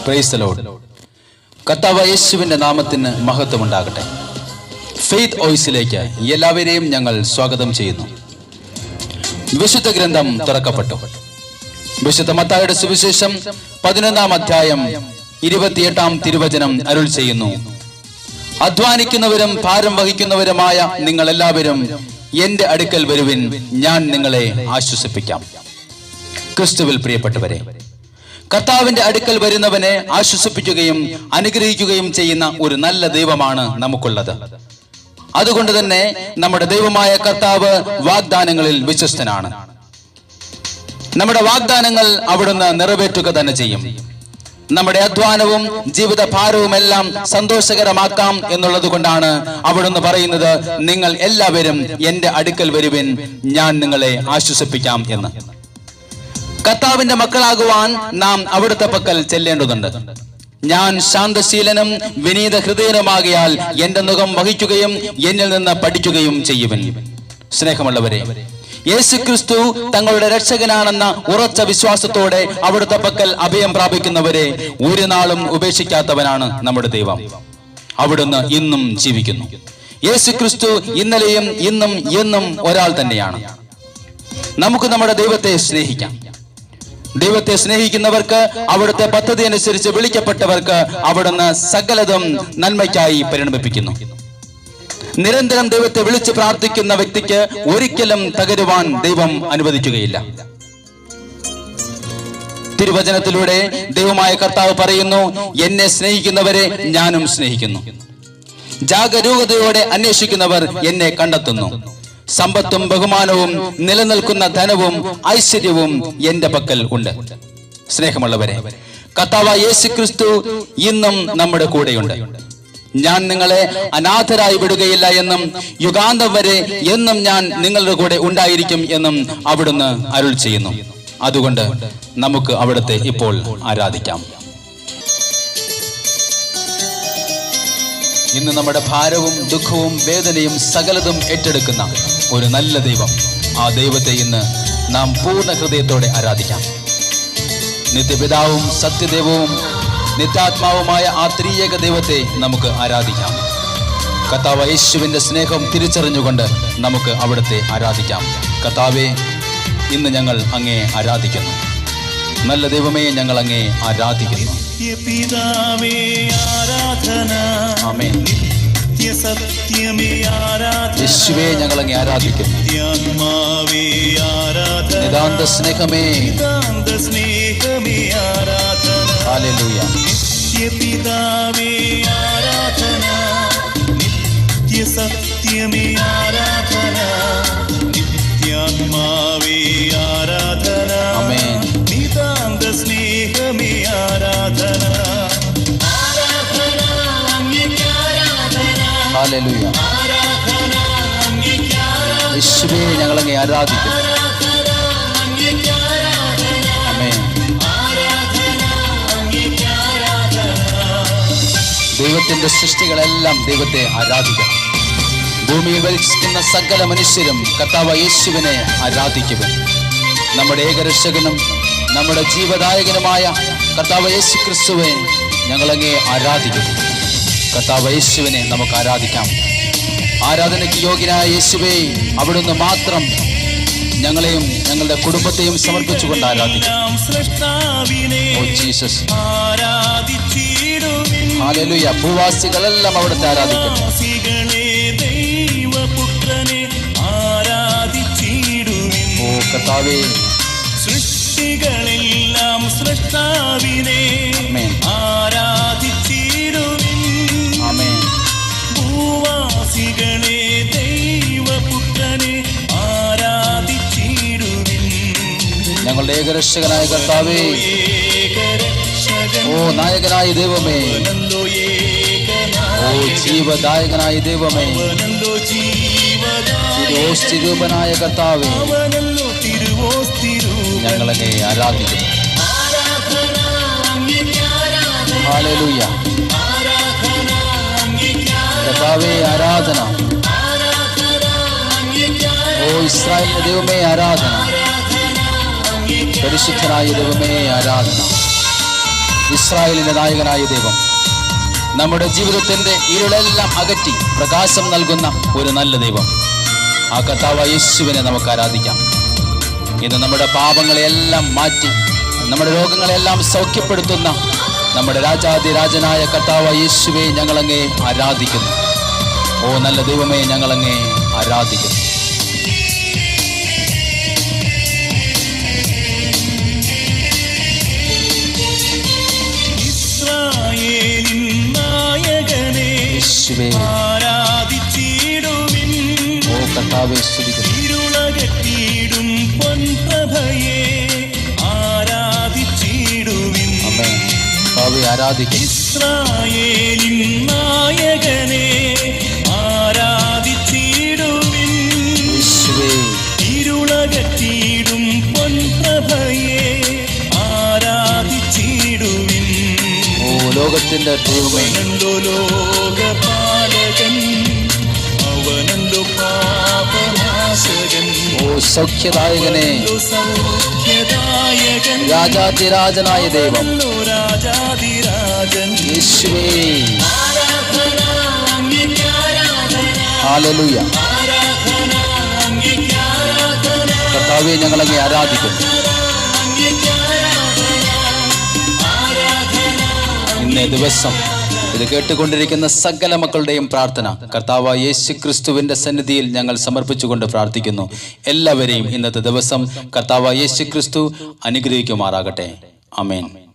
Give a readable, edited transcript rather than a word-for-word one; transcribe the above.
Praise the Lord. കർത്താവ് യേശുവിന്റെ നാമത്തിന് മഹത്വമുണ്ടാകട്ടെ. ഫെയ്ത്ത് വോയിസിലേക്ക് എല്ലാവരെയും ഞങ്ങൾ സ്വാഗതം ചെയ്യുന്നു. വിശുദ്ധ ഗ്രന്ഥം തുറക്കപ്പെട്ടു. വിശുദ്ധ മത്തായിയുടെ സുവിശേഷം 11-ാം അധ്യായം 28-ാം തിരുവചനം അരുൾ ചെയ്യുന്നു: അധ്വാനിക്കുന്നവരും ഭാരം വഹിക്കുന്നവരുമായ നിങ്ങൾ എല്ലാവരും എന്റെ അടുക്കൽ വരുവിൻ, ഞാൻ നിങ്ങളെ ആശ്വസിപ്പിക്കാം. ക്രിസ്തുവിൽ പ്രിയപ്പെട്ടവരെ, കർത്താവിന്റെ അടുക്കൽ വരുന്നവനെ ആശ്വസിപ്പിക്കുകയും അനുഗ്രഹിക്കുകയും ചെയ്യുന്ന ഒരു നല്ല ദൈവമാണ് നമുക്കുള്ളത്. അതുകൊണ്ട് തന്നെ നമ്മുടെ ദൈവമായ കർത്താവ് വാഗ്ദാനങ്ങളിൽ വിശ്വസ്തനാണ്. നമ്മുടെ വാഗ്ദാനങ്ങൾ അവിടുന്ന് നിറവേറ്റുക തന്നെ ചെയ്യും. നമ്മുടെ അധ്വാനവും ജീവിത ഭാരവും എല്ലാം സന്തോഷകരമാക്കാം എന്നുള്ളത് കൊണ്ടാണ് അവിടുന്ന് പറയുന്നത്, നിങ്ങൾ എല്ലാവരും എന്റെ അടുക്കൽ വരുവിൻ, ഞാൻ നിങ്ങളെ ആശ്വസിപ്പിക്കാം എന്ന്. കർത്താവിന്റെ മക്കളാകുവാൻ നാം അവിടുത്തെ പക്കൽ ചെല്ലേണ്ടതുണ്ട്. ഞാൻ ശാന്തശീലനും വിനീത ഹൃദയനുമാകിയാൽ എന്റെ മുഖം വഹിക്കുകയും എന്നിൽ നിന്ന് പഠിക്കുകയും ചെയ്യുവൻ. സ്നേഹമുള്ളവരെ, യേശുക്രിസ്തു തങ്ങളുടെ രക്ഷകനാണെന്ന ഉറച്ച വിശ്വാസത്തോടെ അവിടുത്തെ പക്കൽ അഭയം പ്രാപിക്കുന്നവരെ ഒരു നാളും ഉപേക്ഷിക്കാത്തവനാണ് നമ്മുടെ ദൈവം. അവിടുന്ന് ഇന്നും ജീവിക്കുന്നു. യേശുക്രിസ്തു ഇന്നലെയും ഇന്നും എന്നും ഒരാൾ തന്നെയാണ്. നമുക്ക് നമ്മുടെ ദൈവത്തെ സ്നേഹിക്കാം. ദൈവത്തെ സ്നേഹിക്കുന്നവർക്ക്, അവിടുത്തെ പദ്ധതി അനുസരിച്ച് വിളിക്കപ്പെട്ടവർക്ക് അവിടുന്ന് സകലതും നന്മയ്ക്കായി പരിണമിപ്പിക്കുന്നു. നിരന്തരം ദൈവത്തെ വിളിച്ച് പ്രാർത്ഥിക്കുന്ന വ്യക്തിക്ക് ഒരിക്കലും തകരുവാൻ ദൈവം അനുവദിക്കുകയില്ല. തിരുവചനത്തിലൂടെ ദൈവമായ കർത്താവ് പറയുന്നു, എന്നെ സ്നേഹിക്കുന്നവരെ ഞാനും സ്നേഹിക്കുന്നു. ജാഗരൂകതയോടെ അന്വേഷിക്കുന്നവർ എന്നെ കണ്ടെത്തുന്നു. സമ്പത്തും ബഹുമാനവും നിലനിൽക്കുന്ന ധനവും ഐശ്വര്യവും എന്റെ പക്കൽ ഉണ്ട്. സ്നേഹമുള്ളവരെ, കർത്താവ് യേശുക്രിസ്തു ഇന്നും നമ്മുടെ കൂടെയുണ്ട്. ഞാൻ നിങ്ങളെ അനാഥരായി വിടുകയില്ല എന്നും യുഗാന്തം വരെ എന്നും ഞാൻ നിങ്ങളുടെ കൂടെ ഉണ്ടായിരിക്കും എന്നും അവിടുന്ന് അരുൾ ചെയ്യുന്നു. അതുകൊണ്ട് നമുക്ക് അവിടുത്തെ ഇപ്പോൾ ആരാധിക്കാം. ഇന്ന് നമ്മുടെ ഭാരവും ദുഃഖവും വേദനയും സകലതും ഏറ്റെടുക്കുന്ന ഒരു നല്ല ദൈവം, ആ ദൈവത്തെ ഇന്ന് നാം പൂർണ്ണ ഹൃദയത്തോടെ ആരാധിക്കാം. നിത്യപിതാവും സത്യദൈവവും നിത്യാത്മാവുമായ ആ ത്രിയേക ദൈവത്തെ നമുക്ക് ആരാധിക്കാം. കർത്താവ് യേശുവിന്റെ സ്നേഹം തിരിച്ചറിഞ്ഞുകൊണ്ട് നമുക്ക് അവിടുത്തെ ആരാധിക്കാം. കർത്താവേ, ഇന്ന് ഞങ്ങൾ അങ്ങേ ആരാധിക്കുന്നു. നല്ല ദൈവമേ, ഞങ്ങൾ അങ്ങേ ആരാധിക്കുന്നു. ആമേൻ. യേശുവേ, ഞങ്ങൾ അങ്ങേ ആരാധിക്കുന്നു. നിതാന്ത സ്നേഹമേ, ഹല്ലേലൂയ. നിത്യപിതാവേ ആരാധന, നിത്യസത്യമേ ആരാധന, നിത്യാത്മാവേ ആരാധന, ആമേൻ. നിതാന്ത സ്നേഹമേ ആരാധന. ഹല്ലേലൂയ. യേശുവേ, ഞങ്ങൾ അങ്ങേ ആരാധിക്കുന്നു. ആമേൻ. ദൈവത്തിന്റെ സൃഷ്ടികളെല്ലാം ദൈവത്തെ ആരാധിക്കണം. ഭൂമിയിൽ വലിക്കുന്ന സകല മനുഷ്യരും കർത്താവ് യേശുവിനെ ആരാധിക്കുവൻ. നമ്മുടെ ഏകരക്ഷകനും നമ്മുടെ ജീവദായകനുമായ കർത്താവ് യേശു ക്രിസ്തുവെ ഞങ്ങളങ്ങേ ആരാധിക്കുന്നു. കർത്താവ് യേശുവിനെ നമുക്ക് ആരാധിക്കാം. ആരാധനയ്ക്ക് യോഗ്യനായ യേശുവേ, അവിടുന്ന് മാത്രം ഞങ്ങളെയും ഞങ്ങളുടെ കുടുംബത്തെയും സമർപ്പിച്ചുകൊണ്ട് ആരാധിക്കാം. Oh Jesus, hallelujah. ഭൂവാസികളെല്ലാം അവിടുത്തെ ആരാധിക്കുന്നു. ഓ കർത്താവേ, സൃഷ്ടികളെല്ലാം സൃഷ്ടാവിനെ ആരാധിച്ചിടുവിൻ. ആമേൻ. ഭൂവാസികളെ ദൈവപുത്രനെ ആരാധിച്ചിടുവിൻ. ഞങ്ങളുടെ ഏകരക്ഷകനായ കർത്താവേ, ഓ നായകനായ ദൈവമേ, ഓ ജീവദായകനായ ദൈവമേ, തിരുവോസ്തിരൂപനായ കർത്താവേ, ഞങ്ങളങ്ങേ ആരാധിക്കുന്നു. ഹല്ലേലൂയ. കർത്താവേ, ആരാധന. ഓ ഇസ്രായേലിന്റെ ദൈവമേ, ആരാധന. പരിശുദ്ധനായ ദൈവമേ, ആരാധന. ഇസ്രായേലിന്റെ നായകനായ ദൈവം, നമ്മുടെ ജീവിതത്തിന്റെ ഇരുളെല്ലാം അകറ്റി പ്രകാശം നൽകുന്ന ഒരു നല്ല ദൈവം. ആ കർത്താവായ യേശുവിനെ നമുക്ക് ആരാധിക്കാം. ഇന്ന് നമ്മുടെ പാപങ്ങളെല്ലാം മാറ്റി നമ്മുടെ രോഗങ്ങളെല്ലാം സൗഖ്യപ്പെടുത്തുന്ന നമ്മുടെ രാജാതിരാജനായ കർത്താവായ യേശുവെ ഞങ്ങളങ്ങേ ആരാധിക്കുന്നു. ഓ നല്ല ദൈവമേ, ഞങ്ങളങ്ങേ ആരാധിക്കുന്നു. ഇസ്രായേലിൻ നായകനെ യേശുവേ, ആരാധിച്ചിടുവിൻ. ഓ കർത്താവേ സ്തുതിക്കുന്നു. ഇരുളകറ്റിയിടും പൊൻപ്രഭയെ ആരാധിച്ചിടുവിൻ. ആമേൻ. കർത്താവേ ആരാധിക്കുന്നു. ഇസ്രായേലിൻ നായകനെ ആരാധിച്ചിടുവിൻ. യേശുവേ, ഇരുളകറ്റിയിടും പൊൻപ്രഭയെ ആരാധിച്ചിടുവിൻ. ഓ ലോകത്തിന്റെ ദൈവമേ, അവനല്ലോ ലോകപാലകൻ, അവനല്ലോ പാപനാശകൻ, ഓ സൗഖ്യദായകനെ, അവനല്ലോ സൗഖ്യദായകൻ, രാജാതിരാജനായ ദൈവം, അവനല്ലോ രാജാതിരാജൻ. യേശുവേ, ആരാധന അങ്ങേക്ക് ആരാധന, ഹല്ലേലൂയ. ആരാധന അങ്ങേക്ക് ആരാധന, കർത്താവേ ഞങ്ങളങ്ങേ ആരാധിക്കുന്നു. അങ്ങേക്ക് ആരാധന, ആരാധന. ഇന്നേ ദിവസം ഇത് കേട്ടുകൊണ്ടിരിക്കുന്ന സകല മക്കളുടെയും പ്രാർത്ഥന കർത്താവായ യേശു ക്രിസ്തുവിന്റെ സന്നിധിയിൽ ഞങ്ങൾ സമർപ്പിച്ചുകൊണ്ട് പ്രാർത്ഥിക്കുന്നു. എല്ലാവരെയും ഇന്നത്തെ ദിവസം കർത്താവായ യേശു ക്രിസ്തു അനുഗ്രഹിക്കുമാറാകട്ടെ. ആമേൻ.